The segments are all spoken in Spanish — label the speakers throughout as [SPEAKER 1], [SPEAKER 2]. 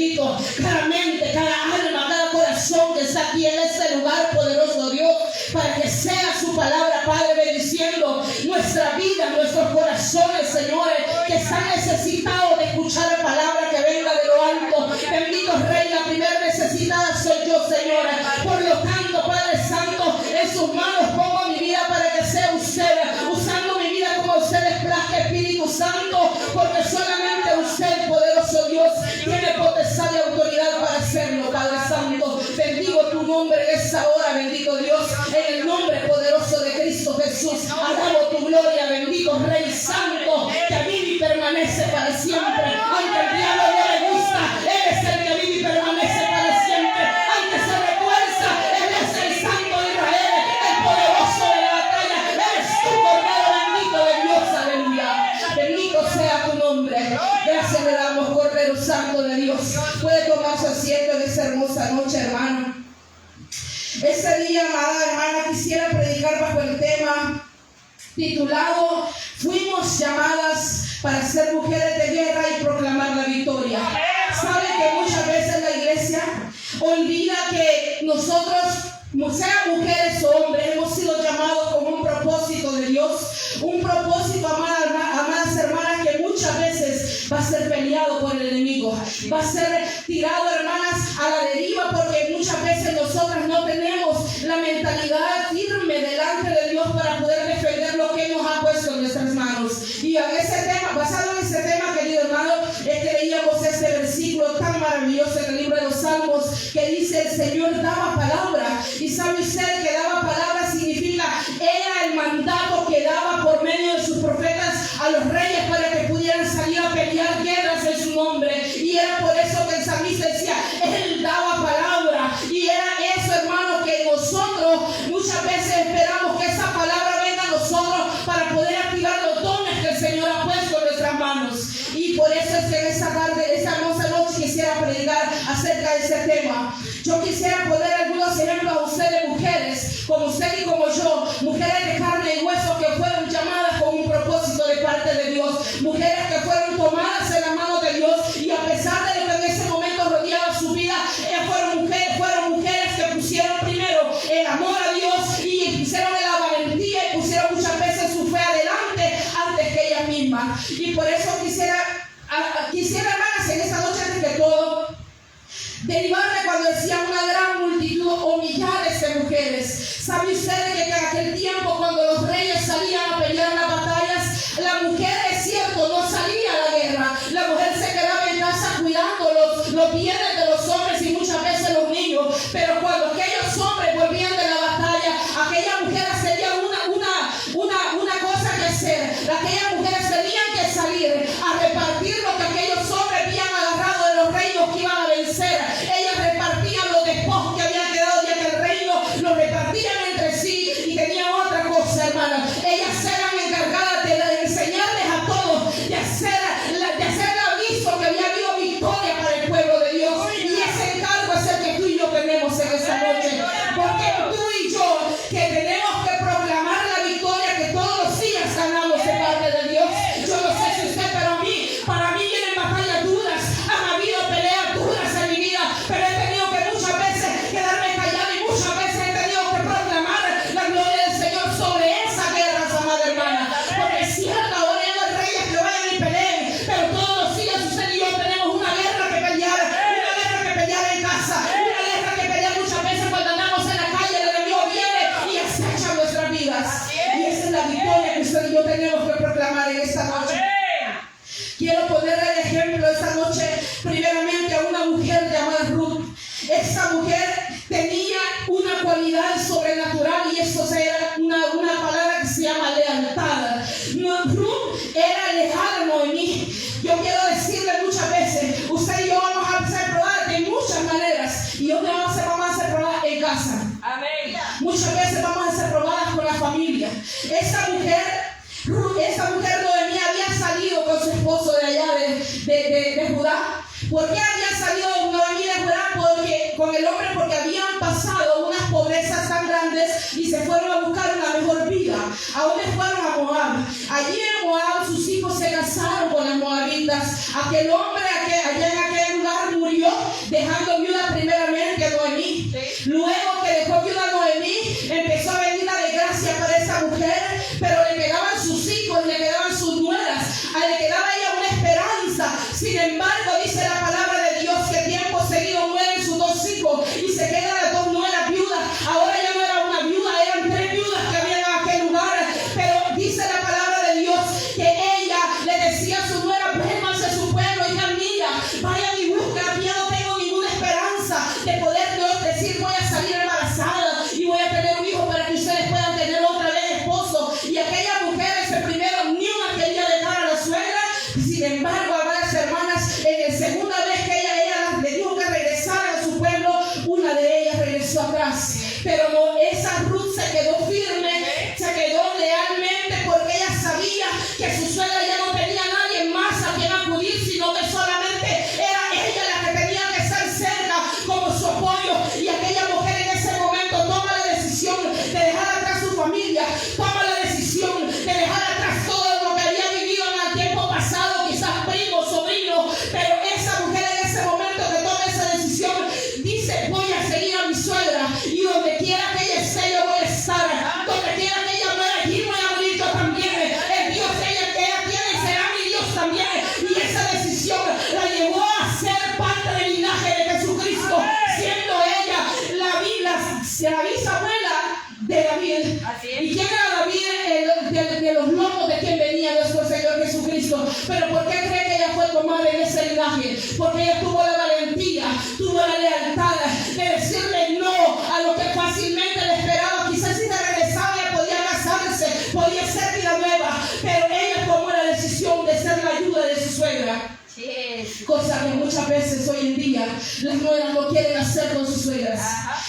[SPEAKER 1] bendito, cada mente, cada alma, cada corazón que está aquí en este lugar, poderoso Dios, para que sea su palabra, Padre, bendiciendo nuestra vida, nuestros corazones, señores, que están necesitados de escuchar la palabra que venga de lo alto. Bendito Rey, la primera necesitada soy yo, Señora. Por lo tanto, Padre Santo, en sus manos pongo mi vida para que sea usted, usando mi vida como usted les plazca, Espíritu Santo, porque solamente usted, poderoso Dios, tiene potestad y autoridad para hacerlo, Padre Santo. Bendigo tu nombre en esta hora, bendito Dios, en el nombre poderoso de Cristo Jesús. Alabo tu gloria, bendito Rey Santo, que vive y permanece para siempre. Aunque el diablo no le gusta, Él es el que vive y permanece para siempre. Aunque se refuerza, Él es el Santo de Israel, el poderoso de la batalla. Eres tu Cordero bendito de Dios, aleluya. Bendito sea tu nombre. Gracias le damos, Cordero Santo de Dios. Puede tomar su asiento en esta hermosa noche, hermano. Este día, amada hermana, quisiera predicar bajo el tema titulado "Fuimos llamadas para ser mujeres de guerra y proclamar la victoria". Sabe que muchas veces la iglesia olvida que nosotros, sean mujeres o hombres, hemos sido llamados con un propósito de Dios, un propósito, amadas hermanas, que muchas veces va a ser peleado por el enemigo, va a ser tirado, hermanas, a la deriva, porque muchas veces nosotras no tenemos la mentalidad firme delante de Dios para poder defender lo que nos ha puesto en nuestras manos. Y en ese tema, basado en ese tema, querido hermano, es que leíamos este versículo tan maravilloso en el libro de los Salmos, que dice: el Señor daba palabra. Y sabe usted que daba palabra significa, era el mandato que daba por medio de sus profetas a los reyes para que pudieran salir a pelear guerras en su nombre. Y era por eso que el salmista decía, Él daba palabra. Y era eso, hermano, que nosotros muchas veces esperamos que esa palabra venga a nosotros para poder activar los dones que el Señor ha puesto en nuestras manos. Y por eso es que en esta tarde, esta hermosa noche, quisiera predicar acerca de ese tema. Yo quisiera poner algunos ejemplos a ustedes, mujeres, como usted y como yo, mujeres de carne y hueso que fueron llamadas con un propósito de parte de Dios, mujeres que fueron tomadas en la mano de Dios, y a pesar de lo que en ese momento rodeaba su vida, fueron mujeres que pusieron primero el amor a Dios y pusieron la valentía y pusieron muchas veces su fe adelante antes que ellas mismas. Y por eso quisiera, hermanas, en esta noche, antes que todo, derivarme cuando decía una gran multitud o millares de mujeres. ¿Sabe usted que en aquel tiempo, cuando los reyes salían a pelear las batallas, la mujer, es cierto, no salía a la guerra? La mujer se quedaba en casa cuidando los bienes de los hombres y muchas veces los niños. Pero cuando aquellos hombres volvían de la batalla, aquellas mujeres tenían una cosa que hacer. Aquellas mujeres tenían que salir a repartir lo que aquellos hombres habían agarrado de los reinos que iban a vencer. Ellas repartían los despojos que habían quedado de aquel reino, los repartían entre sí. Y tenían otra cosa, hermanas. Ellas eran encargadas de enseñarles a todos, de hacer aviso que había habido victoria para el pueblo de Dios. Y ese encargo es el que tú y yo tenemos en esta noche. Porque tú y yo, que tenemos que proclamar la victoria que todos los días ganamos de parte de Dios. Yo no sé si usted, pero para mí vienen batallas duras, han habido peleas duras en mi vida, pero he tenido que muchas veces quedarme callado y muchas veces he tenido que proclamar la gloria del Señor sobre esa guerra, amada hermana. Porque es cierto, ahora hay los reyes que vayan y peleen, pero todos los días usted y yo tenemos una guerra que pelear en casa, una guerra que pelear muchas veces cuando andamos en la calle. El enemigo viene y acecha nuestras vidas. Y esa es la victoria que usted y yo tenemos que proclamar en esta noche. Quiero ponerle el ejemplo esta noche, primeramente, a una mujer llamada Ruth. Esta mujer tenía una cualidad sobrenatural, y eso era una palabra que se llama lealtad. Ruth era leal a Noemí. Yo quiero decirle muchas veces, usted y yo vamos a ser probadas de muchas maneras. Y hoy vamos a ser probadas en casa. Amén. Muchas veces vamos a ser probadas con la familia. Esta mujer Noemí había salido con su esposo de allá de Judá. ¿Por qué había salido Noemí de Judá? Con el hombre, porque habían pasado unas pobrezas tan grandes y se fueron a buscar una mejor vida. ¿A dónde fueron? A Moab. Allí en Moab sus hijos se casaron con las moabitas. Aquel hombre allá en aquel lugar murió, dejando viuda primeramente a Noemí. Luego que dejó viuda a Noemí, empezó a venir la desgracia para esa mujer, pero le quedaban sus hijos, le quedaban sus nueras, le quedaba a ella una esperanza. Sin embargo, dice la palabra de Dios que tiempo seguido mueren sus dos hijos y se quedan las dos nueras viudas. Ahora ya no era una viuda, eran tres viudas que había en aquel lugar, pero dice la palabra de Dios que ella le decía a su nuera: vénganse a su pueblo, hija mía, vayan y busquen, aquí ya no tengo ninguna esperanza de poder decir voy a salir embarazada y voy a tener un hijo para que ustedes puedan tener otra vez esposo. Y aquellas mujeres primero ni una quería dejar a la suegra. Sin embargo, amadas hermanas, en la segunda vez que ella le dijo que regresara a su pueblo, una de ellas regresó atrás. Pero no, esa Ruth se quedó firme, se quedó lealmente, porque ella sabía que su suegra ya no tenía nadie más a quien acudir, sino que solamente era ella la que tenía que estar cerca como su apoyo. Y aquella mujer en ese momento toma la decisión de dejar atrás su familia, toma la decisión de dejar atrás todo lo que había vivido en el tiempo pasado, quizás primo, sobrino, pero esa mujer en ese momento que toma esa decisión dice: voy a seguir a mi suegra, y donde quiera que ella esté yo voy a estar, donde quiera que ella muera allí voy a morir yo también. El Dios que ella tiene será mi Dios también. Y esa decisión la llevó a ser parte del linaje de Jesucristo, siendo ella la bisabuela de David. ¿Y quién era David? De los lomos de quien venía nuestro Señor Jesucristo. Pero ¿por qué cree que ella fue tomada en ese linaje? Porque ella tuvo la valentía, tuvo la lealtad de decirle no a lo que fácilmente le esperaba. Quizás si se regresaba ella podía casarse, podía ser vida nueva, pero ella tomó la decisión de ser la ayuda de su suegra. Cosas que muchas veces hoy en día las nueras no quieren hacer con sus suegras.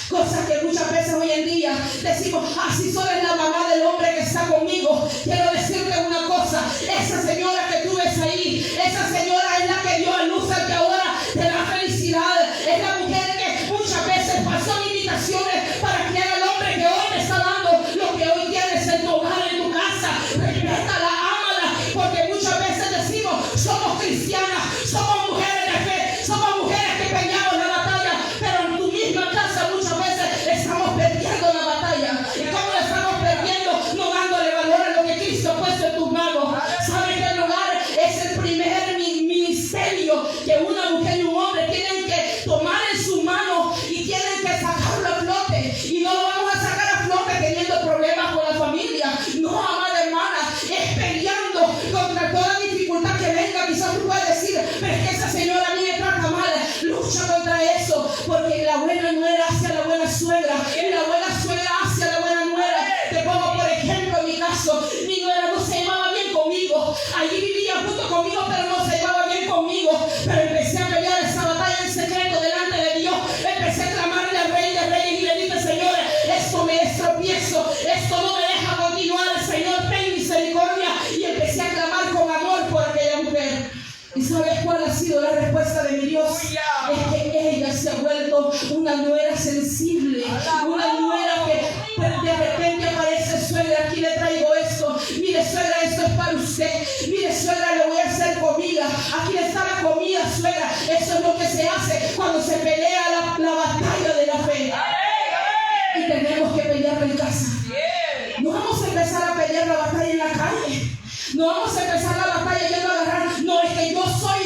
[SPEAKER 1] Cosas que muchas veces hoy en día decimos: si solo es la mamá del hombre que está conmigo. Quiero decirle una cosa: esa señora que tú ves ahí, esa señora es la que dio a luz al que ahora te da felicidad. Es la mujer que muchas veces pasó invitaciones para criar al hombre que hoy te está dando lo que hoy tienes en tu hogar, en tu casa. Respétala, ámala, porque muchas veces decimos: somos cristianas, somos mujeres de fe, somos mujeres que peleamos la batalla, pero en tu misma casa muchas veces estamos perdiendo la batalla. ¿Y cómo la estamos perdiendo? No dándole valor a lo que Cristo ha puesto en tus manos. ¿Sabes que el hogar es el primer ministerio que una mujer y un hombre tienen que tomar en su mano y tienen que sacarlo a flote? Y no lo vamos a sacar a flote teniendo problemas con la familia. No, amada hermana, es peleando contra toda dificultad que venga. Quizás tú puedes decir: pero es que esa señora a mí me trata mal. Lucha contra eso, porque la buena nuera hacia la buena suegra y la buena suegra hacia la buena nuera. Te pongo por ejemplo en mi caso: mi nuera no se llevaba bien conmigo, allí vivía junto conmigo, pero no se llevaba bien conmigo. Pero empecé a pelear esa batalla en secreto delante de Dios. Empecé a clamarle al Rey de Reyes y le dije: Señor, esto me es tropiezo, esto no me deja continuar, Señor, ten misericordia. Y empecé a clamar con amor por aquella mujer. ¿Y sabes cuál ha sido la respuesta de mi Dios? Es que ella se ha vuelto una nuera sensible, una nuera que de repente aparece: suegra, aquí le traigo esto, mire suegra, esto es para usted, mire suegra, le voy a hacer comida, aquí está la comida suegra. Eso es lo que se hace cuando se pelea la batalla de la fe. Y tenemos que pelearla en casa. No vamos a empezar a pelear la batalla en la calle. No vamos a empezar la batalla yendo a agarrar: no, es que yo soy.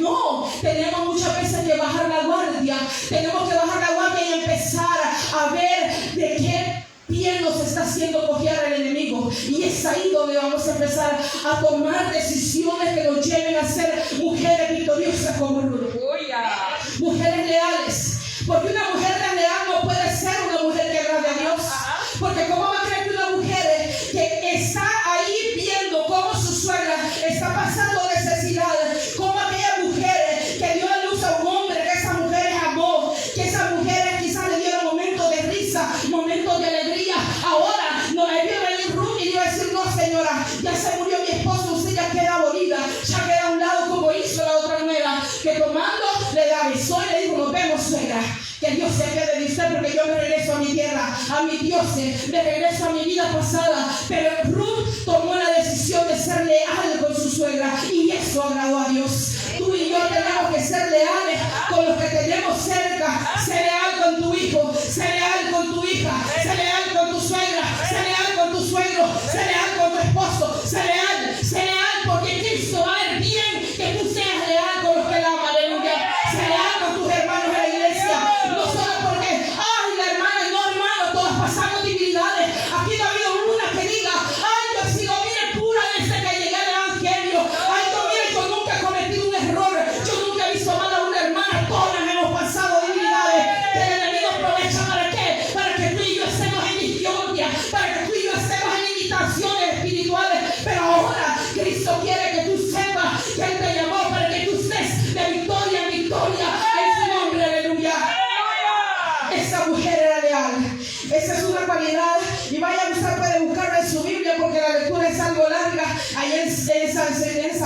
[SPEAKER 1] No, tenemos muchas veces que bajar la guardia. Tenemos que bajar la guardia y empezar a ver de qué pie nos está haciendo cojear el enemigo. Y es ahí donde vamos a empezar a tomar decisiones que nos lleven a ser mujeres victoriosas como Ruth. Mujeres leales. Porque una mujer tan leal no puede ser una mujer que agrade a Dios. Porque ¿cómo va a creer que una mujer que está ahí viendo cómo su suegra está pasando necesidades, como aquella mujer que dio a luz a un hombre, que esa mujer amó, que esas mujeres quizás le dieron momentos de risa, momentos de alegría? Ahora no le vio venir Ruth y iba a decir: no señora, ya se murió mi esposo, usted ya queda abolida, ya queda a un lado, como hizo la otra nuera, que tomando le avisó y le dijo: nos vemos suegra, que Dios se quede de usted, porque yo me regreso a mi tierra, a mi dioses, me regreso a mi vida pasada. Pero Ruth tomó la decisión de ser leal con su suegra, y eso agradó a Dios. Tú y yo tenemos que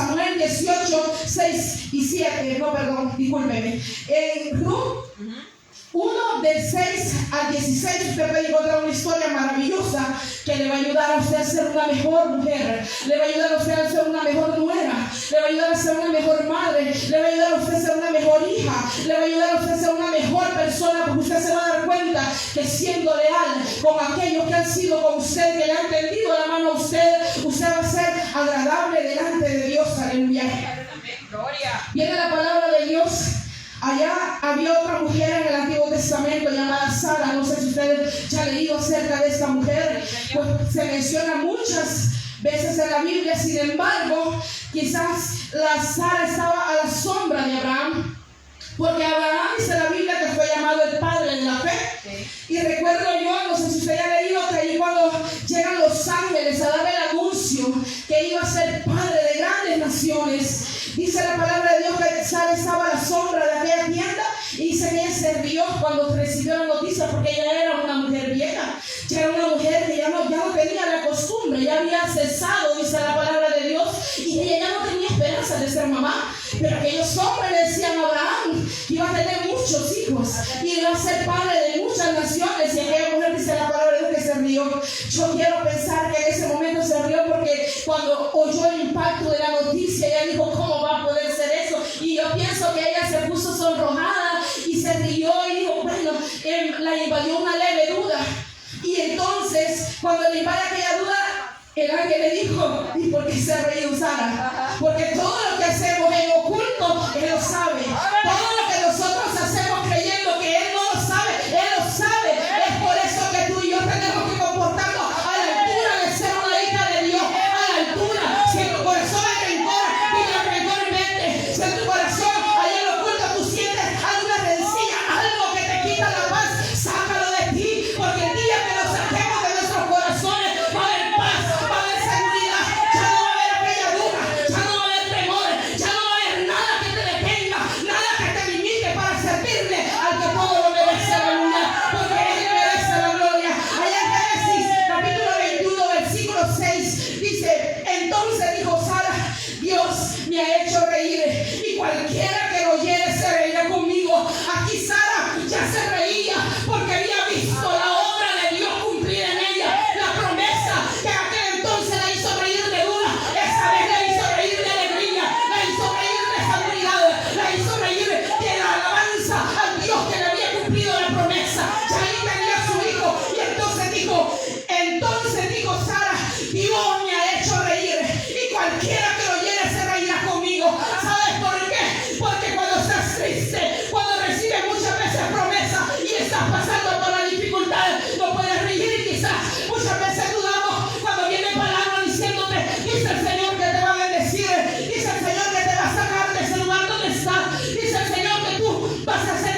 [SPEAKER 1] Samuel 18, 6 y 7. No, perdón, discúlpeme. En Ruth 1 del 6 al 16 usted puede encontrar una historia maravillosa que le va a ayudar a usted a ser una mejor mujer, le va a ayudar a usted a ser una mejor nuera, le va a ayudar a ser una mejor madre, le va a ayudar a usted a ser una mejor hija, le va a ayudar a usted a ser una mejor persona, porque usted se va a dar cuenta que siendo leal con aquellos que han sido con usted, que le han tendido la mano a usted va a ser agradable delante de Dios. Aleluya. Viene la palabra de Dios. Allá había otra mujer en el Antiguo Testamento llamada Sara. No sé si ustedes ya han leído acerca de esta mujer. Pues se menciona muchas veces en la Biblia. Sin embargo, quizás la Sara estaba a la sombra de Abraham, porque Abraham dice la Biblia que fue llamado el padre de la fe. Y recuerdo yo, no sé si usted ya ha leído, que ahí cuando llegan los ángeles a dar el anuncio que iba a ser padre de grandes naciones, dice la palabra de Dios que Sara estaba a la sombra de aquella tienda, y dice que ella se rió cuando recibió la noticia, porque ella era una mujer vieja, ya era una mujer que ya no tenía la costumbre, ya había cesado, dice la palabra de Dios, y ella ya no tenía esperanza de ser mamá. Pero aquellos hombres le decían a Abraham que iba a tener muchos hijos y iba a ser padre de muchas naciones, y aquella mujer, dice la palabra de Dios, que se rió. Yo quiero pensar que en ese momento se rió porque cuando oyó el impacto de la noticia, ella dijo, ¿cómo va a poder ser eso? Y yo pienso que ella se puso sonrojada y se rió y dijo, bueno, la invadió una leve duda. Y entonces, cuando le invade aquella duda, el ángel le dijo, ¿y por qué se reía Sara? Porque todo lo que hacemos en oculto, Él lo sabe. Todo lo que nosotros hacemos creyendo que Él no lo sabe, Él lo sabe. Es por eso que tú y yo tenemos que comportarnos a la altura de ser una hija de Dios, a la altura. Si en tu corazón hay rencor, dile rencor en mente. Si en tu corazón hay en lo oculto tú sientes alguna rencilla, algo que te quita la paz, sácalo de ti, porque el día que lo saquemos de nuestros corazones, va a haber paz, va a haber seguridad, ya no va a haber aquella duda, ya no va a haber temor, ya no va a haber nada que te detenga, nada que te limite para servirle al que todo lo merece, aleluya, porque Él merece la gloria. Allá en Génesis capítulo 21 versículo 6 dice, entonces dijo Sara, Dios me ha hecho reír, y cualquiera que lo oyere se reirá conmigo. Aquí Sara ya se reía porque había visto la obra de Dios cumplir en ella, la promesa que aquel entonces la hizo reír de duda, esa vez la hizo reír de alegría, la hizo reír de seguridad, la hizo reír de la alabanza al Dios que le había cumplido la promesa. Ya ahí tenía a su hijo, y entonces dijo Sara, Dios me ha hecho reír, y cualquiera que lo oyere se reirá conmigo. ¿Sabes por qué? Porque cuando estás triste, cuando recibes muchas veces promesas y estás pasando por la dificultad, no puedes reír. Quizás muchas veces dudamos cuando viene palabra diciéndote, dice el Señor que te va a bendecir, dice el Señor que te va a sacar de ese lugar donde estás, dice el Señor que tú vas a hacer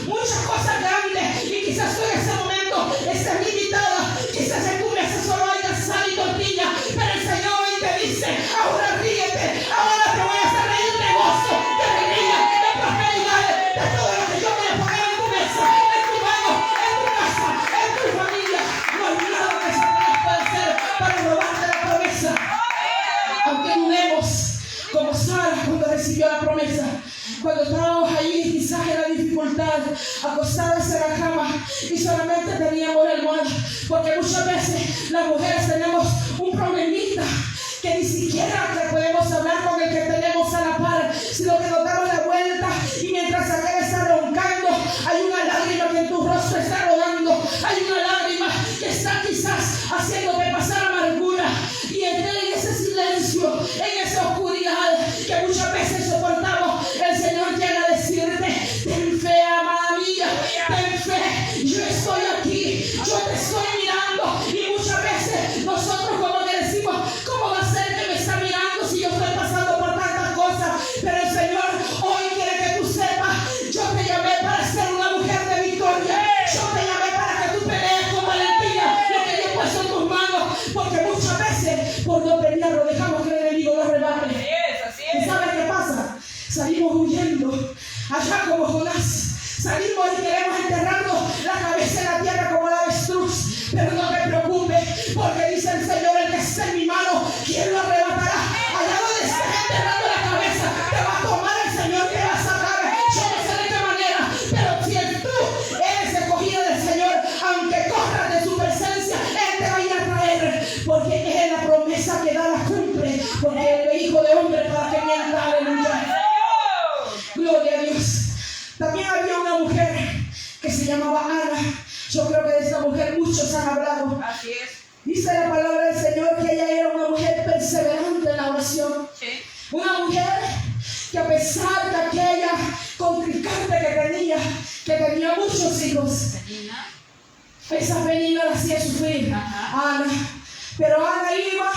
[SPEAKER 1] muchas cosas grandes, y quizás tú en ese momento estés limitada, quizás en tu mesa solo haya sal y tortilla, pero el Señor hoy te dice, ahora ríete, ahora te voy a hacer reír de gozo, de alegría, de prosperidad, de todo lo que yo voy a poner en tu mesa, en tu mano, en tu casa, en tu familia. No hay nada que Satanás pueda hacer para robarte la promesa. Aunque dudemos, como Sara cuando recibió la promesa, cuando estábamos allí quizás en la dificultad, acostadas en la cama y solamente teníamos la almohada, porque muchas veces las mujeres tenemos un problemita que ni siquiera le podemos hablar con el que tenemos a la par, sino que nos damos la vuelta y mientras aquel está roncando, hay una lágrima que en tu rostro está rodando, hay una lágrima que está quizás haciéndote pasar amargura, y en ese silencio, en esa oscuridad que muchas veces soportamos, el Señor llega a decirte, ten fe, amada mía, ten fe, yo estoy aquí, yo te estoy mirando. Y muchas veces nosotros como que decimos, ¿cómo va a ser que me está mirando si yo estoy pasando por tantas cosas? Pero el Señor hoy quiere que tú sepas, yo te llamé para ser una mujer de victoria, yo te llamé para que tú pelees con valentía lo que yo he puesto en tus manos, porque muchas veces por no pelear lo dejamos que el enemigo nos rebate. ¿Y sabes qué pasa? Salimos huyendo, allá como Jonás, salimos y queremos enterrarnos la cabeza en la tierra como la avestruz, pero no te preocupes, porque dice el Señor, el que esté en mi mano, ¿quién lo arrebatará? Allá donde esté gente María, que tenía muchos hijos. Esa Penina la hacía sufrir, Ana. Pero Ana iba,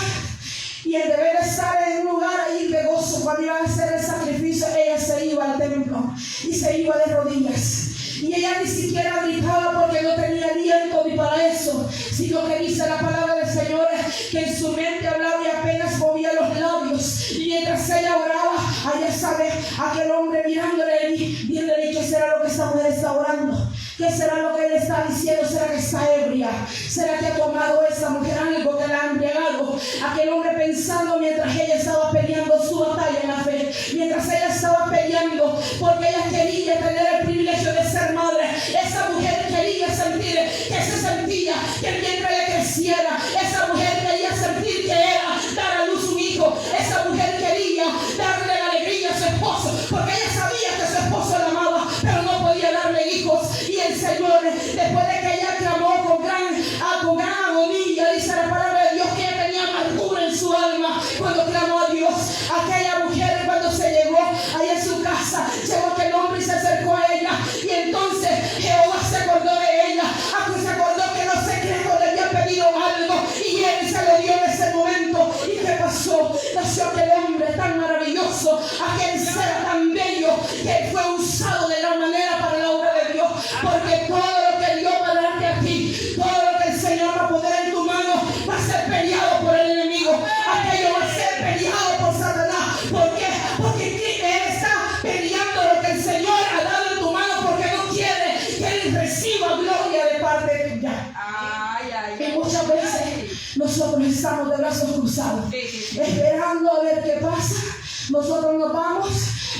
[SPEAKER 1] y en deber de estar en un lugar ahí de gozo, cuando iban a hacer el sacrificio, ella se iba al templo y se iba de rodillas. Y ella ni siquiera gritaba porque no tenía aliento ni para eso, sino que dice la palabra del Señor que en su mente hablaba y apenas movía los labios. Y mientras ella oraba, allá sabe aquel hombre mirándole y viéndole, ¿qué será lo que esta mujer está orando? ¿Qué será lo que él está diciendo? ¿Será que está ebria? ¿Será que ha tomado esa mujer algo que la ha embriagado? Aquel hombre pensando mientras ella estaba peleando su batalla en la fe, mientras ella estaba peleando porque ella quería tener el privilegio de ser madre. Esa mujer quería sentir que se sentía que el vientre le creciera. Esa mujer quería sentir que era dar a luz un hijo. Esa mujer quería darle la alegría a su esposo porque ella sabía que su esposo la amaba, pero no podía darle hijos. Y el Señor, después de que ella clamó con gran agonía, dice la palabra de Dios que ella tenía amargura en su alma cuando clamó a Dios. Aquella mujer, cuando se llegó allá en su casa, llegó aquel hombre y se acercó a ella, y entonces Jehová se acordó de ella, se acordó que los secretos le había pedido algo y él se lo dio en ese momento. ¿Y qué pasó? Nació aquel hombre tan maravilloso, aquel ser tan bello que fue usado de la manera para la obra de Dios, porque todo lo que Dios va a darte a ti, todo lo que el Señor va a poner en tu mano, va a ser peleado por el enemigo. Aquello va a ser peleado por Satanás. ¿Por qué? Porque él está peleando lo que el Señor ha dado en tu mano, porque no quiere que él reciba gloria de parte tuya. Y muchas veces nosotros estamos de brazos cruzados, esperando a ver qué pasa. Nosotros nos vamos,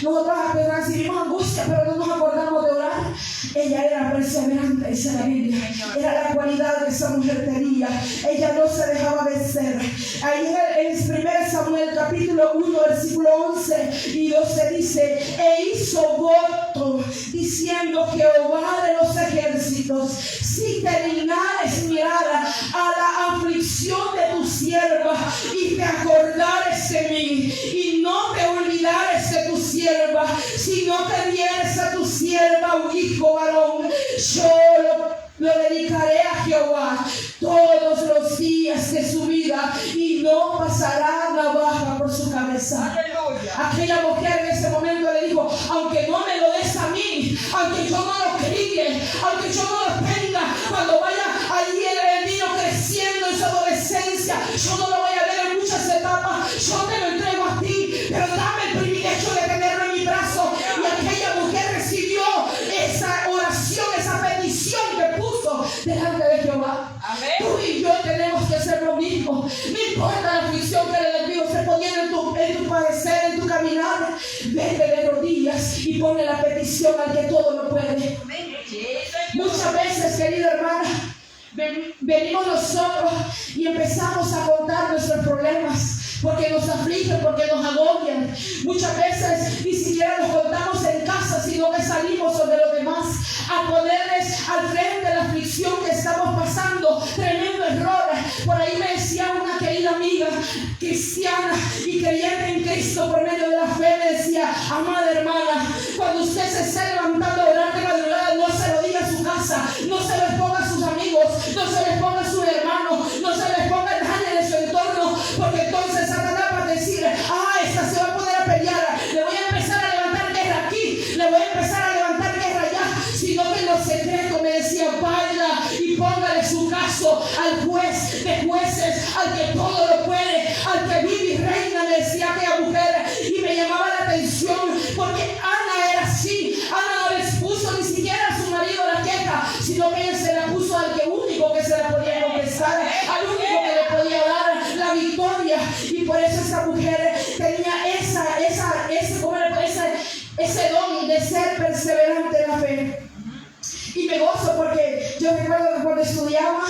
[SPEAKER 1] nosotros apenas recibimos angustia, pero no nos acordamos de orar. Ella era perseverante, dice la Biblia. Era la cualidad que esa mujer tenía. Ella no se dejaba vencer. Ahí en 1 Samuel capítulo 1 versículo 11 y 12 dice: e hizo voto diciendo: Jehová de los ejércitos, si te dignares mirar a la aflicción de tu sierva y te acordares de mí, y no te olvidares de tu sierva, sino que dieres a tu sierva un hijo varón, yo lo dedicaré a Jehová todos los días de su vida, y no pasará navaja por su cabeza. Aleluya. Aquella mujer en ese momento le dijo: aunque no me lo des a mí, aunque yo no lo críe, aunque yo no lo tenga, cuando vaya allí el niño creciendo en su adolescencia, yo no lo voy a ver en muchas etapas, yo te lo entrego a ti, pero dame el privilegio de tenerlo en mi brazo. Y aquella mujer recibió esa oración, esa petición que puso delante de Jehová. Amén. Tú y yo tenemos que hacer lo mismo. No importa la aflicción que el enemigo esté poniendo en tu padecer, en tu caminar, vete de rodillas y ponle la petición al que todo lo puede. Muchas veces, querida hermana, venimos nosotros y empezamos a contar nuestros problemas, porque nos afligen, porque nos agobian. Muchas veces ni siquiera nos contamos en casa, sino que salimos sobre los demás a ponerles al frente la aflicción que estamos pasando. Tremendo error. Por ahí me decía una querida amiga cristiana y creyente en Cristo por medio de la fe, me decía: amada hermana, cuando usted se esté levantando a orar de madrugada, no se lo diga a su casa, no se lo exponga a sus amigos, no se lo exponga a sus hermanos, no se lo exponga a nadie de su entorno, porque entonces Satanás va a decir: esta se va a poner a pelear, le voy a empezar a levantar guerra aquí, le voy a empezar a levantar guerra allá. Sino que en los secretos, me decía, vaya y póngale su caso al juez de jueces, al que todo lo puede, al que vive y reina, me decía aquella mujer. Y me llamaba la atención porque Ana era así. Ana no les puso ni siquiera a su marido la queja, sino que ella se la puso al que único que se la podía confesar, al único que le podía dar la victoria. Y por eso esa mujer tenía ese don de ser perseverante en la fe. Y me gozo porque yo recuerdo que cuando estudiaba,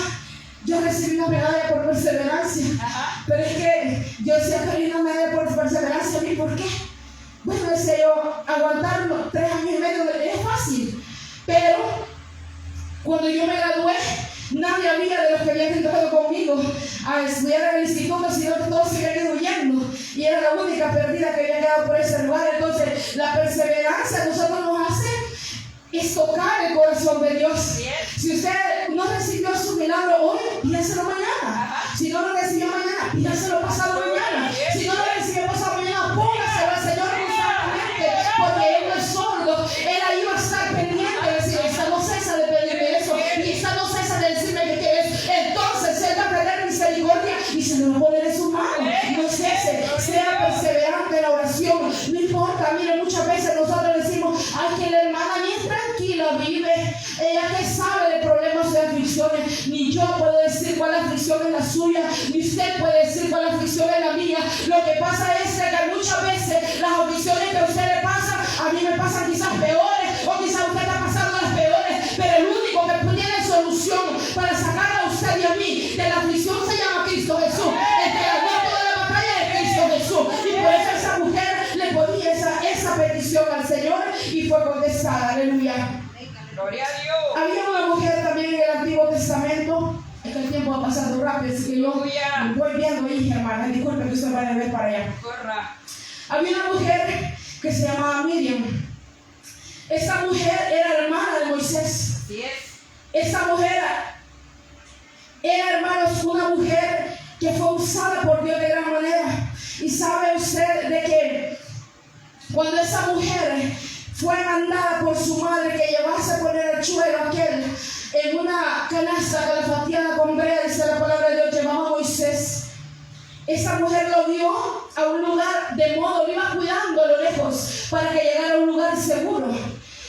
[SPEAKER 1] yo recibí una medalla por perseverancia. Pero es que yo decía que había una medalla por perseverancia. ¿Y por qué? Bueno, decía yo, aguantar 3 años y medio es fácil. Pero cuando yo me gradué, nadie había de los que habían entrado conmigo a estudiar en el instituto, sino que todos se habían ido huyendo. Y era la única perdida que había quedado por ese lugar. Entonces, la perseverancia nosotros nos hace es tocar el corazón de Dios. Si usted no recibió su milagro hoy, pídaselo mañana. Si no lo recibió mañana, pídaselo pasado mañana. Si no lo recibió pasado mañana, póngaselo al Señor constantemente, porque Él no es sordo. Él ahí va a estar pendiente de decir, esta no cesa de pedirme eso, y esta no cesa de decirme que quieres. Entonces Él va a tener misericordia y se lo va a poner en sus manos. No cese, sea perseverante en la oración. No importa, mire, muchas veces nosotros decimos, ay, que la hermana bien tranquila vive, ella que sabe de problemas de aflicciones. Ni yo puedo decir cuál aflicción es la suya, ni usted puede decir cuál aflicción es la mía. Lo que pasa es que muchas veces las aflicciones que a usted le pasan, a mí me pasan quizás peores, o quizás usted está pasando las peores, pero el único que tiene solución para sacar a usted y a mí de la aflicción se llama Cristo Jesús. El que ganó toda la batalla es Cristo Jesús, y por eso esa mujer le ponía esa petición al Señor y fue contestada. Aleluya.
[SPEAKER 2] Gloria a Dios.
[SPEAKER 1] Había una mujer también en el Antiguo Testamento. Es que el tiempo va pasando rápido, así que yo voy viendo ahí, hermana. Disculpe que usted vaya a ver para allá.
[SPEAKER 2] Corra.
[SPEAKER 1] Había una mujer que se llamaba Miriam. Esa mujer era hermana de Moisés.
[SPEAKER 2] Así es.
[SPEAKER 1] Esa mujer era, hermanos, una mujer que fue usada por Dios de gran manera. Y sabe usted de que cuando esa mujer fue mandada por su madre que llevase a poner el chuelo aquel en una canasta calafateada con brea, dice la palabra de Dios, llevaba a Moisés. Esa mujer lo dio a un lugar de modo, lo iba cuidando a lo lejos para que llegara a un lugar seguro.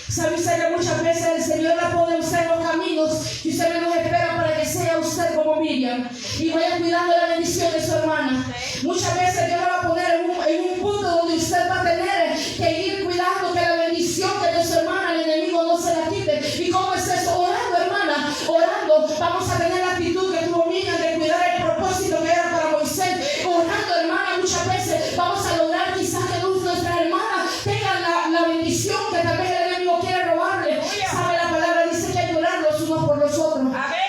[SPEAKER 1] ¿Sabe usted que muchas veces el Señor la pone usted en los caminos y usted menos espera para que sea usted como Miriam y vaya cuidando la bendición de su hermana? Muchas veces Dios la va a poner en un punto donde usted va a tener que ir cuidando que la bendición que de su hermana, el enemigo, no se la quite. ¿Y cómo es eso? Orando, hermana, orando. Vamos a tener la actitud que tuvo Miriam de cuidar el propósito que era para Moisés. Orando, hermana, muchas veces vamos a lograr quizás que nuestras hermanas tengan la bendición que tal vez el enemigo quiere robarle. Sabe, la palabra dice que hay que orar los unos por los otros.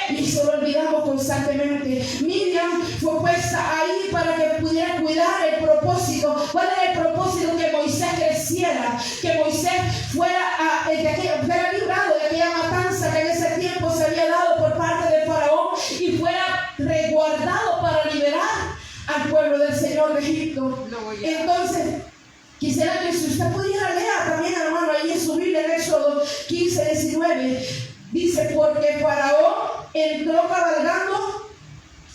[SPEAKER 1] Y se lo olvidamos constantemente. Miriam fue puesta ahí para que pudiera cuidar el propósito. ¿Cuál era el propósito? Que Moisés creciera, que Moisés fuera librado de aquella matanza que en ese tiempo se había dado por parte del faraón y fuera resguardado para liberar al pueblo del Señor de Egipto. Entonces, quisiera que si usted pudiera leer también, hermano, ahí en su Biblia, en Éxodo 15, 19, dice, porque Faraón entró cabalgando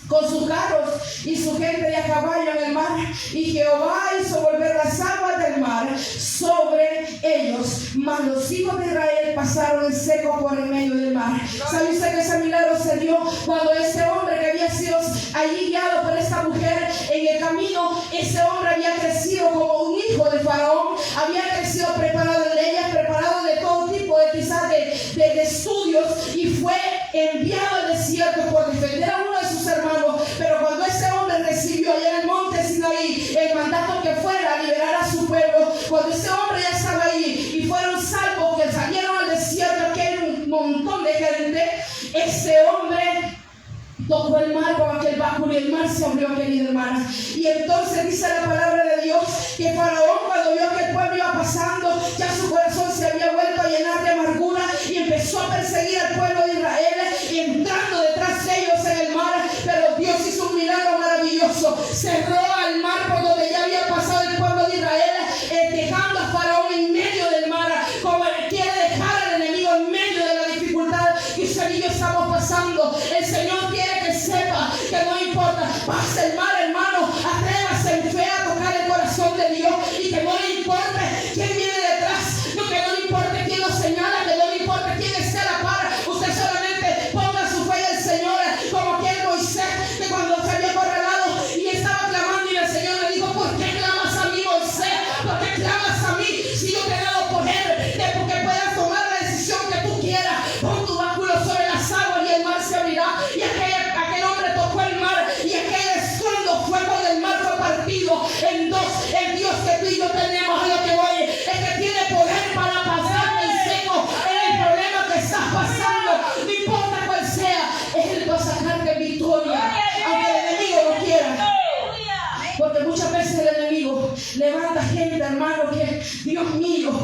[SPEAKER 1] con sus carros y su gente de a caballo en el mar, y Jehová hizo volver las aguas del mar sobre ellos, mas los hijos de Israel pasaron en seco por el medio del mar. ¿Sabe usted que ese milagro se dio cuando ese hombre que había sido allí guiado por esta mujer en el camino, ese hombre había crecido como un hijo de Faraón, había crecido preparado en leyes, preparado de todo tipo de quizás de estudios, y fue enviado al desierto por defender a uno de sus hermanos? Pero cuando ese hombre recibió allá en el monte Sinaí el mandato que fuera a liberar a su pueblo, cuando ese hombre ya estaba ahí y fueron salvos, que salieron al desierto, que era un montón de gente, ese hombre tocó el mar con aquel báculo y el mar se abrió, querida hermana. Y entonces dice la palabra de Dios que Faraón, cuando vio que el pueblo iba pasando, ya su corazón se había vuelto a llenar de amargura y empezó a perseguir al pueblo de Israel, entrando detrás de ellos en el mar. Pero Dios hizo un milagro maravilloso, cerró al mar por donde ya había pasado el pueblo de Israel, dejando a Faraón en medio del mar, como quiere dejar al enemigo en medio de la dificultad que usted y yo estamos pasando. El Señor quiere que sepa que no importa, pase el mar, hermano, atrévase en fe a tocar el corazón de Dios, y que no le importe quién viene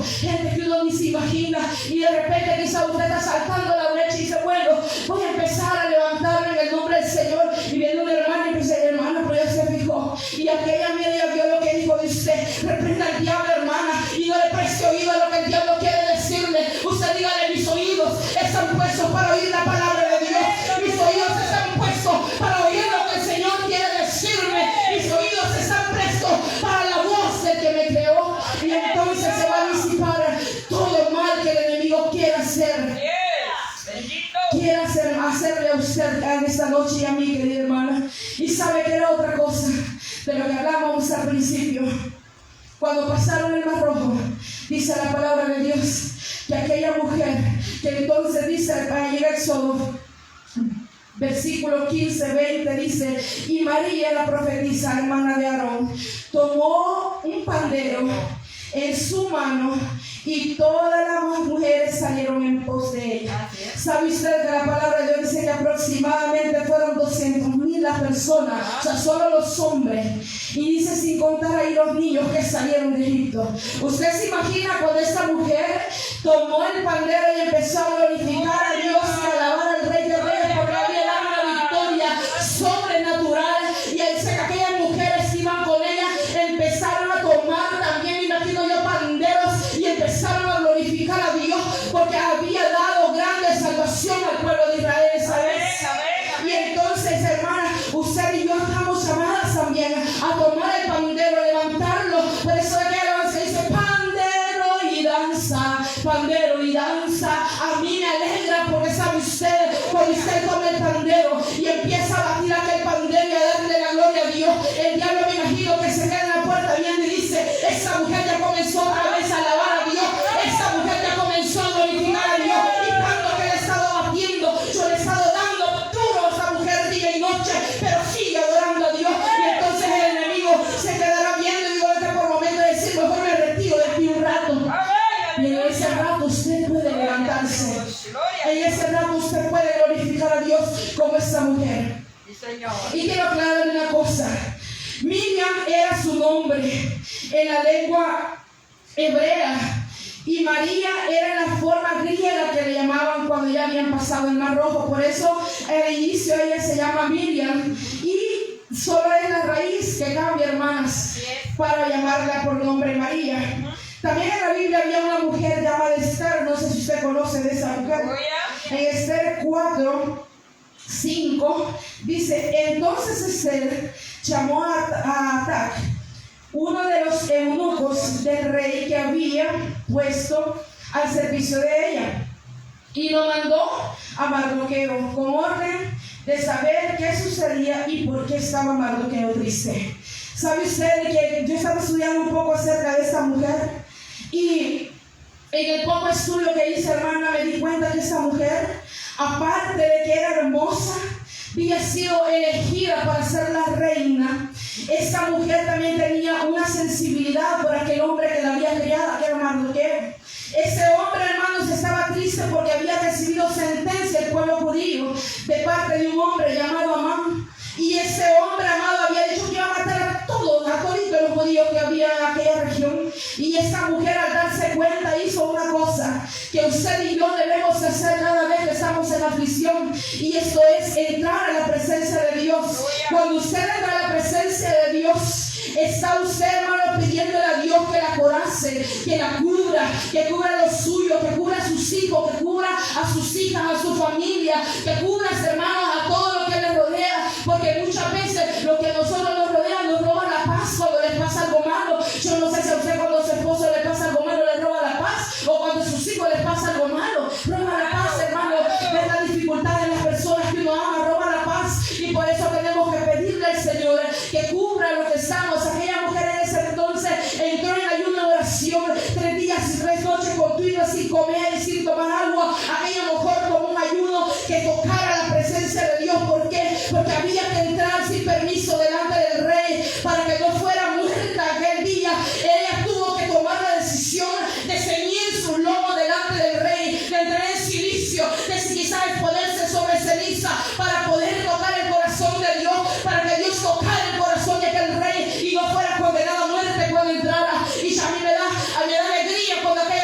[SPEAKER 1] gente que uno ni se imagina, y de repente quizá usted está saltando la brecha y dice, bueno, voy a empezar a levantarme en el nombre del Señor, y viene una hermana y dice, hermana, pero ya se fijó, y aquella media vio lo que dijo de usted. Reprenda al diablo, hermana, y no le preste oído a lo que el diablo quiere decirle. Usted dígale, mis oídos están puestos para oír la palabra de Dios, mis oídos están puestos para oír lo que el Señor quiere decirme, mis oídos están prestos para la voz del que me creó, y entonces se va a disipar todo mal que el enemigo quiera hacer. Quiere hacerle a usted en esta noche y a mí, querida hermana. Y sabe que era otra cosa de lo que hablábamos al principio. Cuando pasaron el Mar Rojo, dice la palabra de Dios que aquella mujer, que entonces dice ahí en Éxodo, versículo 15, 20, dice, y María, la profetisa, hermana de Aarón, tomó un pandero en su mano, y todas las mujeres salieron en pos de ella. ¿Sabe usted que la palabra de Dios dice que aproximadamente fueron 200,000 las personas? O sea, solo los hombres. Y dice, sin contar ahí los niños que salieron de Egipto. ¿Usted se imagina cuando esta mujer tomó el pandero y empezó a glorificar a Dios y a alabar al Rey de Reyes, porque había dado una victoria sobrenatural? Y él dice que aquellas mujeres que iban con ella empezaron a tomar también, imagino yo, panderos, y empezaron a glorificar a Dios porque había dado grande salvación al pueblo de Israel esa vez. Y entonces, hermana, usted y yo estamos llamadas también a tomar el pandero, levantarlo. Por eso es que se dice pandero y danza, pandero y danza. A mí me alegra porque sabe usted, cuando usted toma el pandero y empieza a batir aquel pandero y a darle la gloria a Dios, el diablo, me imagino que se queda en la puerta viendo y dice, esa mujer ya comenzó otra vez a alabar a Dios, esa mujer ya comenzó a glorificar a Dios, y tanto que le he estado batiendo, yo le he estado dando duro a esa mujer día y noche, pero sigue adorando a Dios. Y entonces el enemigo se quedará viendo y digo que por momento decir, mejor me retiro de aquí un rato. Y en ese rato usted puede levantarse, en ese rato usted puede glorificar a Dios como esa mujer. Y quiero aclarar una cosa, Miriam era su nombre en la lengua hebrea, y María era la forma griega que le llamaban cuando ya habían pasado el Mar Rojo. Por eso al inicio ella se llama Miriam, y solo es la raíz que cambia, hermanas, para llamarla por nombre María. También en la Biblia había una mujer llamada Esther, no sé si usted conoce de esa mujer. En Esther 4, 5 dice, entonces Esther llamó a Atac, uno de los eunucos del rey que había puesto al servicio de ella, y lo mandó a Mardoqueo con orden de saber qué sucedía y por qué estaba Mardoqueo triste. ¿Sabe usted que yo estaba estudiando un poco acerca de esta mujer? Y en el poco estudio que hice, hermana, me di cuenta que esa mujer, aparte de que era hermosa, había sido elegida para ser la reina. Esta mujer también tenía una sensibilidad por aquel hombre que la había criado, que era Mardoqueo. Ese hombre, hermanos, estaba triste porque había recibido sentencia el pueblo judío de parte de un hombre llamado Amán. Y ese hombre, amado, había dicho que iba a matar a todos los judíos que había en aquella región. Y esa mujer, al darse cuenta, hizo una cosa que usted y yo debemos hacer cada vez que estamos en aflicción, y esto es entrar a la presencia de Dios. Cuando usted entra a la presencia de Dios, está usted, hermano, pidiéndole a Dios que la corace, que la cubra, que cubra los suyos, que cubra a sus hijos, que cubra a sus hijas, a su familia, que cubra, hermanos, a todo lo que les rodea, porque muchas veces lo que a nosotros nos rodea nos roba la paz cuando les pasa algo malo. Yo no sé si a usted cuando a su esposo le pasa algo malo le roba la paz, o cuando a sus hijos les pasa algo malo, roba la paz, hermano. Ver la dificultad en las personas que uno ama, roba la paz, y por eso tenemos que pedirle al Señor que cubra lo que estamos. Aquella mujer en ese entonces entró en ayuno de oración 3 días y 3 noches continuas sin comer y sin tomar agua. Aquella mujer tomó un ayuno que tocara la presencia de Dios. ¿Por qué? Porque había que entrar sin permiso delante del rey para que no fuera muerta aquel día. Ella tuvo que tomar la decisión de ceñir su lomo delante del rey, de entrar en silicio, de quizás ponerse sobre ceniza para poder tocar el corazón de Dios, para que Dios tocara el corazón de aquel rey y no fuera condenado a muerte cuando entrara. Y a mí me da alegría cuando aquella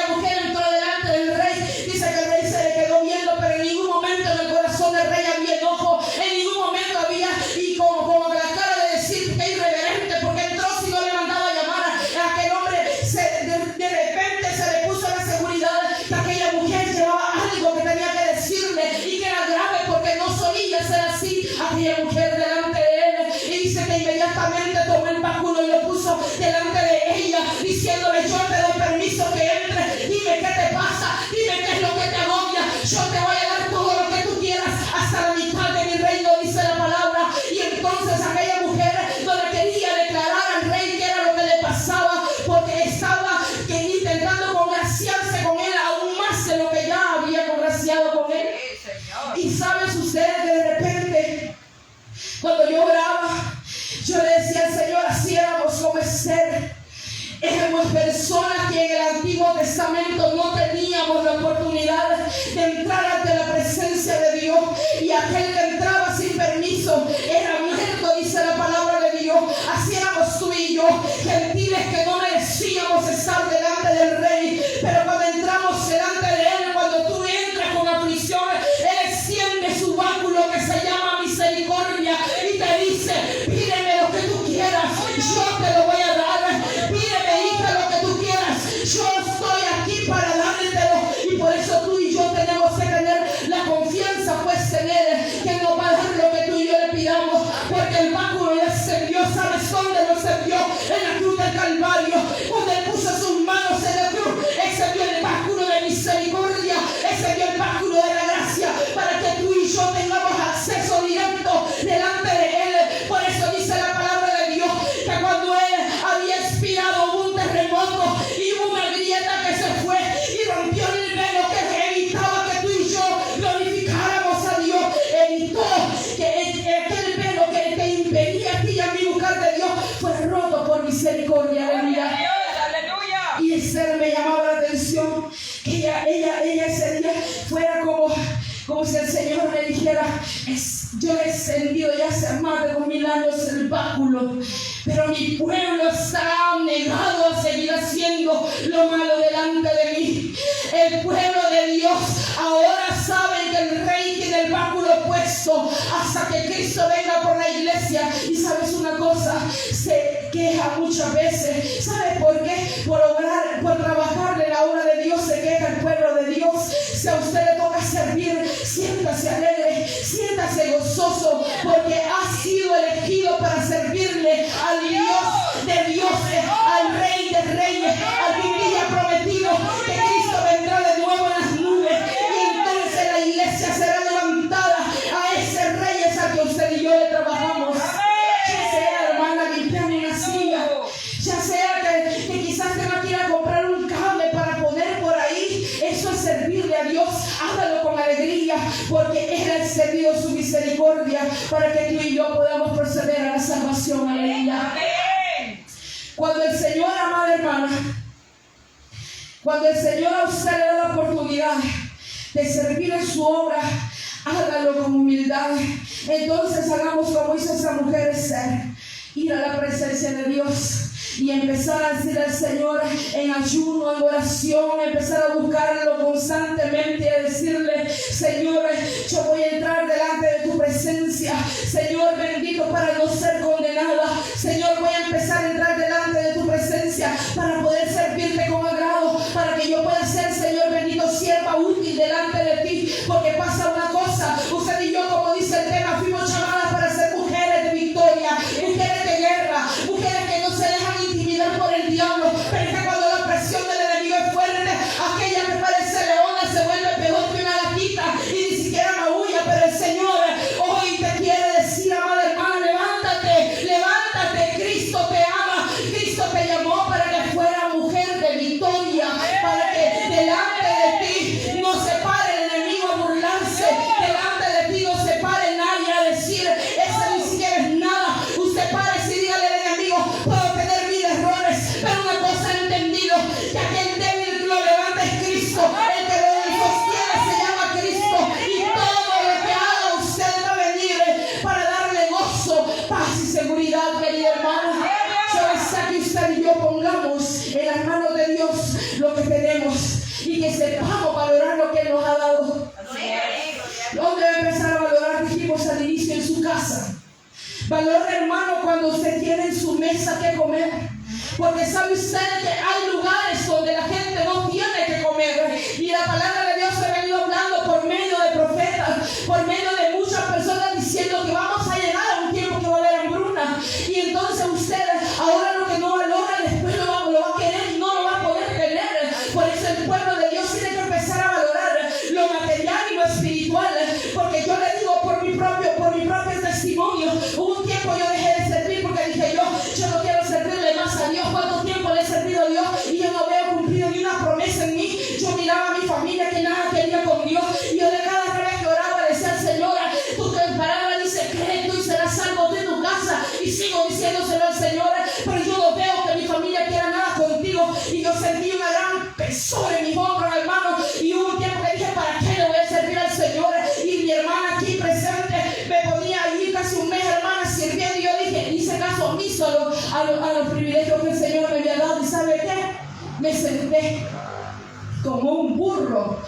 [SPEAKER 1] aquella mujer delante de él. Y dice que inmediatamente tomó el báculo y lo puso delante de ella, diciéndole: yo te doy permiso que entre. Dime qué te pasa, dime qué es lo que te agobia. Yo te voy a dar todo lo que tú quieras, hasta la mitad de mi reino, dice la palabra. Y entonces aquella mujer no le quería declarar al rey qué era lo que le pasaba, porque estaba intentando congraciarse con él aún más de lo que ya había congraciado con él. Y sabe, sucede que de repente, cuando yo oraba, yo le decía al Señor: así éramos como Esther. Éramos personas que en el Antiguo Testamento no teníamos la oportunidad de entrar ante la presencia de Dios, y aquel que entraba sin permiso era muerto, dice la palabra de Dios. Así éramos tú y yo, gentiles que no merecíamos estar delante del Rey, pero cuando entramos delante de Él, cuando tú entras con aflicción, Él extiende su báculo que se llama misericordia y te dice: pídeme lo que tú quieras, yo te lo voy a dar. Pídeme, hija, lo que tú quieras, yo estoy aquí para dártelo. Y por eso tú y yo tenemos que tener la confianza puesta en Él, que nos va a dar lo que tú y yo le pidamos, porque el báculo le extendió. ¿Sabes dónde lo extendió? En la cruz del Calvario. Cuando Él puso sus manos en la cruz, extendió el báculo de misericordia, extendió el báculo de la gracia, para que tú y yo tengamos acceso directo delante de Él. Por eso dice la palabra de Dios que cuando Él había expirado, hubo un terremoto y hubo una grieta que se fue y rompió el velo que evitaba que tú y yo glorificáramos a Dios. Evitó que aquel velo que te impedía a ti y a mí buscar de Dios fue roto por misericordia. Aleluya. Y Esther me llamaba la atención que ella ese día fuera como si el Señor le dijera: yo he extendido ya hace más de 2000 años el báculo, pero mi pueblo está negado a seguir haciendo lo malo delante de mí. El pueblo de Dios ahora sabe que el Rey tiene el báculo puesto hasta que Cristo venga por la iglesia. Y sabes una cosa, se queja muchas veces. ¿Sabes por qué? Por trabajar en la obra de Dios se queja el pueblo de Dios. Si a usted le toca servir, siéntase alegre, siéntase gozoso, porque ha sido elegido para servirle al Dios de dioses, al Rey de reyes, al que ya prometido que Cristo vendrá de nuevo en las nubes, y entonces la iglesia será levantada a ese Rey es al que usted y yo le trabajamos. Ya sea, hermana, limpiando una silla, ya sea que quizás te no quiera comprar un cable para poner por ahí, eso es servirle a Dios. Hágalo con alegría, porque Él ha extendido su misericordia para que tú y yo podamos proceder a la salvación. Aleluya. Cuando el Señor, amada hermana, cuando el Señor a usted le da la oportunidad de servir en su obra, hágalo con humildad. Entonces hagamos como hizo esa mujer Esther: ir a la presencia de Dios y empezar a decir al Señor en ayuno, en oración, empezar a buscarlo constantemente, a decirle: Señor, yo voy a entrar delante de tu presencia, Señor bendito, para no ser condenada. Señor, voy a empezar a entrar delante de tu presencia para poder servirte con agrado, para que yo pueda ser, Señor bendito, sierva útil delante de ti. Porque pasa una cosa, usted y yo, como dice el tema, fuimos llamadas para ser mujeres de victoria, mujeres de guerra, mujeres que no se dejan intimidar por el diablo. Pero es que cuando la presión del enemigo es fuerte, aquella que parece leona se vuelve peor que una gatita y ni siquiera maulla. Pero el Señor hoy te quiere decir, amada hermana: levántate, levántate. Cristo te ama, Cristo te llamó para que fuera mujer de victoria, para que delante de ti no se pare el enemigo a burlarse, delante de ti no se pare nadie a decir: ese ni siquiera es nada. Usted pare y dígale al enemigo: puedo tener mil errores, pero una cosa he entendido, que aquel débil que lo levanta es Cristo, el que lo sostiene se llama Cristo, y todo lo que haga usted va a venir para darle gozo, paz y seguridad, querida hermana. Yo que usted y yo pongamos en las manos de Dios lo que tenemos y que sepamos valorar lo que Él nos ha dado. ¿Dónde va a empezar a valorar? Dijimos al inicio, en su casa. Valore, hermano, cuando usted tiene en su mesa que comer. Porque sabe usted que hay lugares donde la gente no tiene que comer. Y la palabra de Dios se ha venido hablando por medio de profetas, por medio de muchas personas, diciendo que vamos me senté como un burro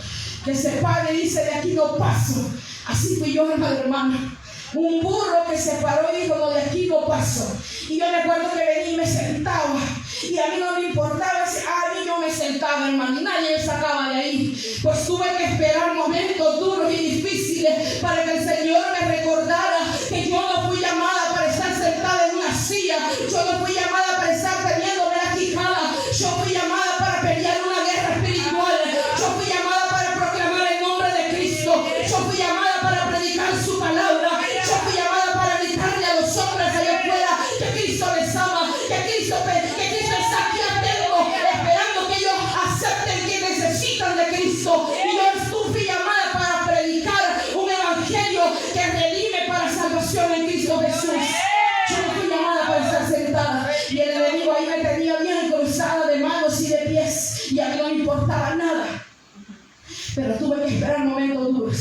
[SPEAKER 1] que se para y dice: de aquí no paso. Así fui yo, hermano. Un burro que se paró y dijo: no, de aquí no paso. Y yo recuerdo que venía y me sentaba, y a mí no me importaba, a mí yo me sentaba, hermano, y nadie me sacaba de ahí. Pues tuve que esperar momentos duros y difíciles para que el Señor me recordara que yo no fui llamada para estar sentada en una silla, yo no fui llamada para estar teniéndome la quijada, yo fui llamada para pelear una guerra espiritual, yo fui llamada para proclamar el nombre de Cristo, yo fui llamada para predicar su palabra, yo fui llamada para gritarle a los hombres allá afuera que Cristo les ama, que Cristo está aquí atento, esperando que ellos acepten que necesitan de Cristo. Y yo fui llamada para predicar un evangelio que redime para salvación en Cristo Jesús. Yo no fui llamada para estar sentada, y el enemigo ahí me tenía bien cruzada de manos y de pies, y a mí no me importaba nada. Pero tuve que esperar momentos duros.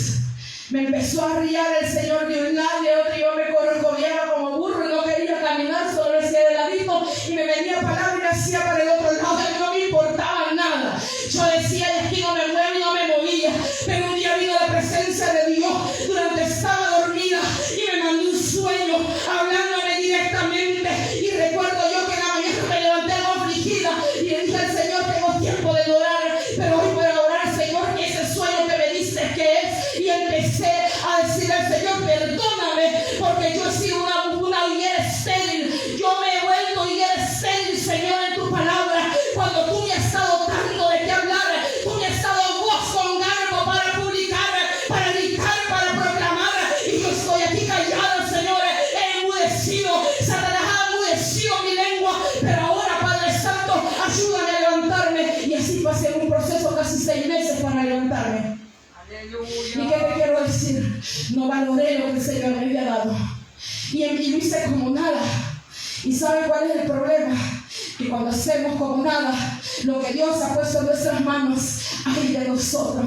[SPEAKER 1] Me empezó a riar el Señor de un lado y de otro, y yo me corcoviaba como burro y no quería caminar, solo hacía de ladito, y me venía palabra y me hacía para el otro lado, y no me importaba nada. Yo decía: de aquí no me muevo, y no me movía. Pero un día vino la presencia de Dios durante estaba dormida y me mandó un sueño hablándome directamente. Y recuerdo yo que en la mañana me levanté afligida y le dije al Señor: tengo tiempo de orar, pero hoy voy a orar al Señor que ese sueño que me dice que es. Y empecé a decir al Señor: perdóname, porque yo he sido una higuera estéril, yo me he vuelto higuera estéril, Señor, en tu palabra. Cuando tú me has estado dando de qué hablar, tú me has estado voz con garbo para publicar, para gritar, para proclamar, y yo estoy aquí callada, Señor, he enmudecido. Satanás ha enmudecido mi lengua, pero ahora, Padre Santo, ayúdame a levantarme. Y así pasé un proceso casi 6 meses para levantarme. ¿Y qué te quiero decir? No valoré lo que el Señor me había dado, y lo hice como nada. ¿Y sabe cuál es el problema? Que cuando hacemos como nada lo que Dios ha puesto en nuestras manos, ay de nosotros,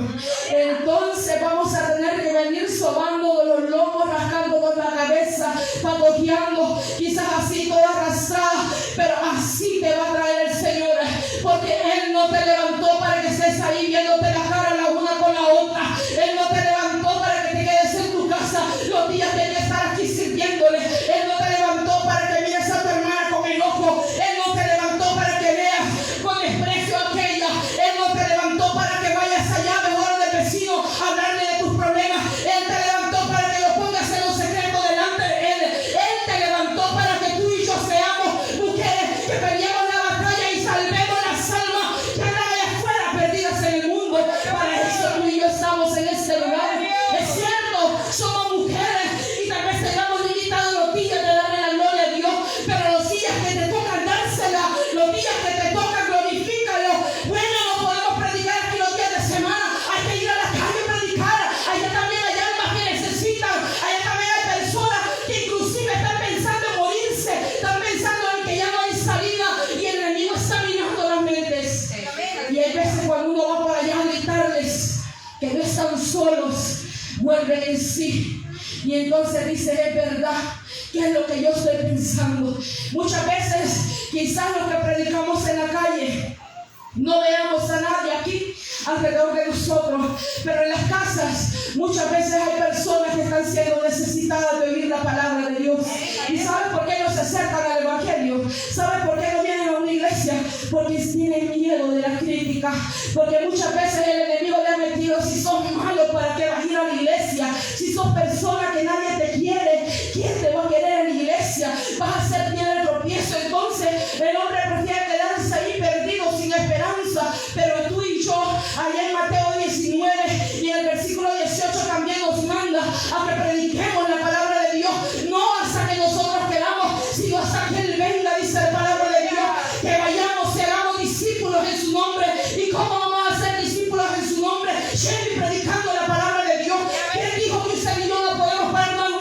[SPEAKER 1] entonces vamos a tener que venir sobando los lomos, rascándonos la cabeza, patojeando, quizás así toda arrastrada, pero así te va a traer el Señor, porque Él no te levantó para que estés ahí viéndote la cara la una con la otra. Él no te levantó para que te quedes en tu casa los días de estar aquí sirviéndole. Él no te levantó para que mires a tu hermana con enojo. Él no te levantó para que veas con desprecio a aquella. Él no te levantó para que vayas allá mejor del vecino a hablarle de tus problemas. Él te levantó para que lo pongas en lo secreto delante de Él. Él te levantó para que tú y yo seamos mujeres que peleamos la batalla y salvemos las almas que andan allá afuera perdidas en el mundo. Para eso tú y yo estamos en este lugar. Es cierto, somos mujeres y tal vez tengamos limitado los días de darle la gloria a Dios, pero los días que te tocan dársela, los días que te tocan glorifícalo. Bueno, no podemos predicar aquí los días de semana, hay que ir a la calle a predicar. Allá también hay almas que necesitan, allá también hay personas que inclusive están pensando en morirse, están pensando en que ya no hay salida, y el enemigo está minando las mentes. Y hay veces cuando uno va por allá a gritarles que no están solos, vuelven en sí. Y entonces dice: es verdad, ¿qué es lo que yo estoy pensando? Muchas veces quizás lo que predicamos en la calle no veamos a nadie aquí alrededor de nosotros, pero en las casas muchas veces hay personas que están siendo necesitadas de oír la palabra de Dios. ¿Y sabes por qué no se acercan al evangelio? ¿Sabes por qué no vienen a una iglesia? Porque tienen miedo de la crítica, porque muchas veces el enemigo le ha metido: si sos malo, ¿para qué vas a ir a la iglesia? Si sos persona que nadie te quiere, ¿quién te va a querer en la iglesia? Vas a ser piedra de tropiezo. Entonces el hombre prefiere quedarse ahí perdido sin esperanza. Pero tú y yo, allá en Mateo 19 y en el versículo 18 también nos manda a que prediquemos la palabra de Dios, no hasta que nosotros quedamos, sino hasta que Él venga, dice la palabra de Dios, que vayamos, hagamos discípulos en su nombre. ¿Y cómo vamos a ser discípulos en su nombre? Yendo y predicando la palabra de Dios. ¿Quién dijo que usted y yo no podemos perdonar?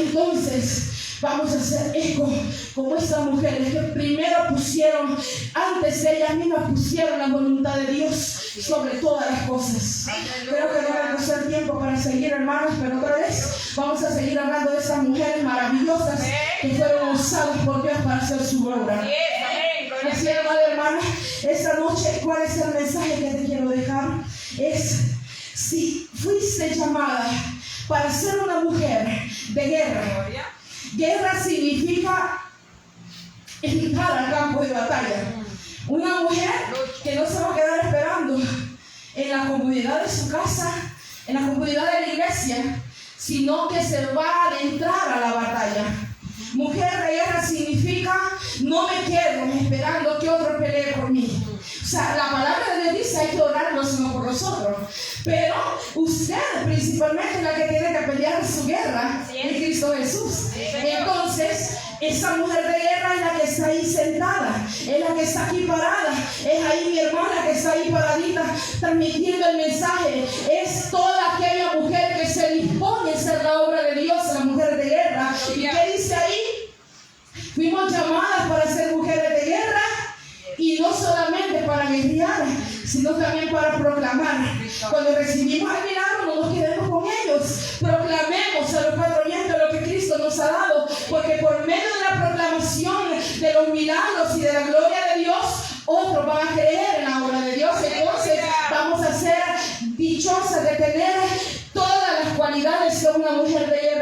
[SPEAKER 1] Entonces vamos a hacer eco como estas mujeres que primero pusieron, antes ellas mismas pusieron la voluntad de Dios sobre todas las cosas. Creo que no va a alcanzar tiempo para seguir, hermanos, pero otra vez vamos a seguir hablando de esas mujeres maravillosas que fueron usadas por Dios para hacer su obra. Así, hermana, esta noche, ¿cuál es el mensaje que te quiero dejar? Es, si fuiste llamada para ser una mujer de guerra. Guerra significa entrar al campo de batalla. Una mujer que no se va a quedar esperando en la comodidad de su casa, en la comodidad de la iglesia, sino que se va a adentrar a la batalla. Mujer de guerra significa no me quedo esperando que otro pelee por mí. O sea, la palabra de Dios dice hay que orar los unos por los otros. Pero usted principalmente es la que tiene que pelear su guerra en Cristo Jesús. Entonces, esa mujer de guerra es la que está ahí sentada, es la que está aquí parada, es ahí mi hermana que está ahí paradita transmitiendo el mensaje. Es toda aquella mujer que se dispone a hacer la obra de Dios, la mujer de guerra. ¿Y qué dice ahí? Fuimos llamadas para ser mujeres de guerra y no solamente para guerrear, sino también para proclamar. Cuando recibimos el milagro, no nos quedemos con ellos. Proclamemos a los cuatro vientos lo que Cristo nos ha dado, porque por medio de la proclamación de los milagros y de la gloria de Dios, otros van a creer en la obra de Dios. Entonces vamos a ser dichosas de tener todas las cualidades de una mujer de guerra.